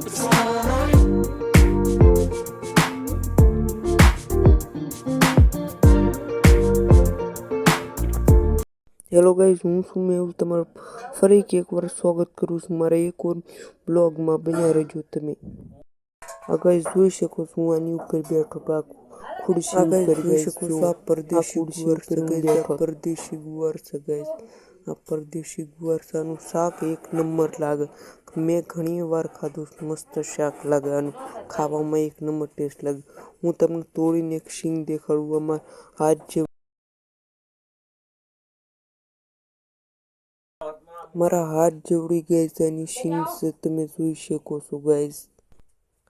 Hello guys, હું છું મેં તમારું ફરીથી એકવાર સ્વાગત કરું છું મારા એક ઓર બ્લોગમાં. બન્યા રહેજો તમે. આ ગાઈઝ જોઈ શકો છો, હું આની ઉપર બેઠો તો આ ખુરશી ઉપર જોઈ શકો છો. આ પરદેશી ગુવાર છે ગાઈઝ, આ પરદેશી ગુવાર છે ગાઈઝ. આ પરદેશી ગુવાર છે. આનું શાક એક નંબર લાગે. મેં ઘણી વાર ખાધું, મસ્ત શાક લાગે આનું. ખાવામાં એક નંબર ટેસ્ટ લાગે. હું તમને તોડીને એક શીંગ દેખાડું. આમાં હાથ જે મારા હાથ જેવડી ગાઈઝ આની શીંગ છે, તમે જોઈ શકો છો ગાઈઝ.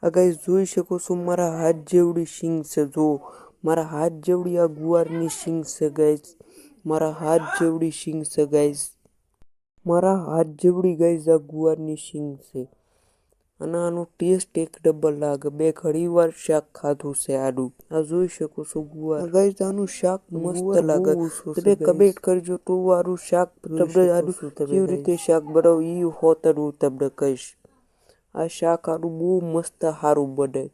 આ ગાઈઝ જોઈ શકો છો, મારા હાથ જેવડી શીંગ છે. જો મારા હાથ જેવડી આ ગુવારની શીંગ છે ગાઈઝ. મારા હાથ જેવડી શીંગ છે ગાઈઝ. મારા હાથ જેવડી ગાઈઝ આ ગુવારની શીંગ છે. અને આનો ટેસ્ટ એક ડબલ લાગે. બે ઘણી વાર શાક ખાધું છે આનું. આ જોઈ શકો છો ગુવાર. ગાઈઝ આનું શાક મસ્ત લાગે. તમે કમેન્ટ કરજો તો આનું શાક તમને આનું કેવી રીતે શાક બનાવું એ હોતર હું તમને કહીશ. આ શાક આનું બહુ મસ્ત સારું બને.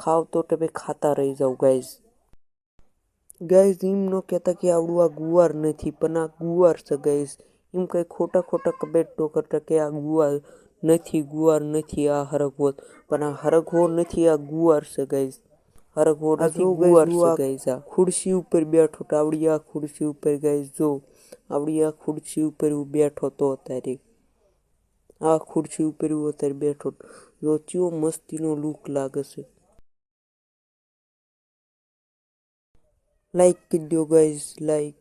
ખાવ તો તમે ખાતા રહી જાવ ગાઈઝ. ગાઈઝ એમ ન કહેતા કે આવડું આ ગુવાર નથી, પણ આ ગુવાર છે ગાઈઝ. એમ કઈ ખોટા કમેન્ટ ન કરતા કે આ ગુવાર નથી આ હરગવો, પણ આ હરગવો નથી, આ ગુવાર છે ગાઈઝ. હરગવો નથી, ગુવાર છે ગાઈઝ. આ ખુરશી ઉપર બેઠો તો આવડી આ ખુરશી ઉપર ગાઈઝ. જો આવડી આ ખુરશી ઉપર હું બેઠો તો અત્યારે આ ખુરશી ઉપર હું અત્યારે બેઠો. જો કેવો મસ્તીનો લુક લાગે છે. લાઈક કરી દો ગાઈઝ, લાઈક.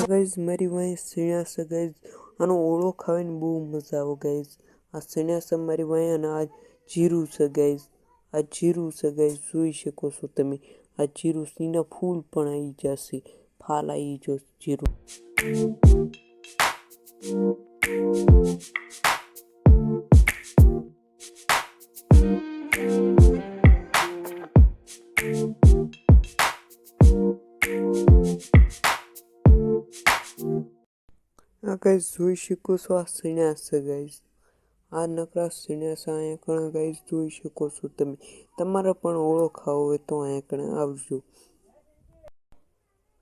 ગાઈઝ મારી વાંહે સણ્યા છે ગાઈઝ. આનો ઓળો ખાવાની બહુ મજા આવે ગાઈઝ. આ સણ્યા છે મારી વાંહે. અને આ જીરું છે ગાઈઝ. આ જીરું છે ગાઈઝ, જોઈ શકો છો તમે. આ જીરું સીના ફૂલ પણ આવી જશે, ફાલ આવી જશે જીરું. આ ગાઈઝ જોઈ શકો છો, આ સણ્યા છે ગાઈઝ. આ નકરા સણ્યા છે. અહીંયા કણા ગાઈઝ જોઈ શકો છો તમે. તમારે પણ ઓળો ખાવો હોય તો અહીંયા કણે આવજો.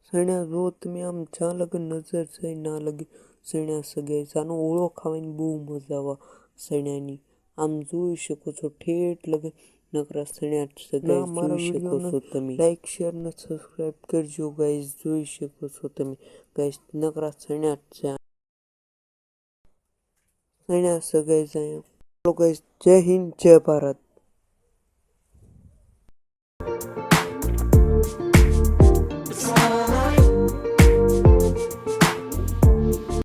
સણ્યા જો તમે આમ જ્યાં લગે નજર છે ના લગે સણ્યા છે ગાઈઝ. આનો ઓળો ખાવાની બહુ મજા આવે સણ્યાની. આમ જોઈ શકો છો ઠેઠ લગે નકરા સણ્યા છે ગાઈઝ. જોઈ શકો છો તમે. લાઈક શેર ને સબસ્ક્રાઇબ કરજો ગાઈઝ. જોઈ શકો છો તમે ગાઈઝ. નકરા સણ્યા છે. સણ્યા છે ગાઈઝ અહીંયા. જય હિન્દ, જય ભારત.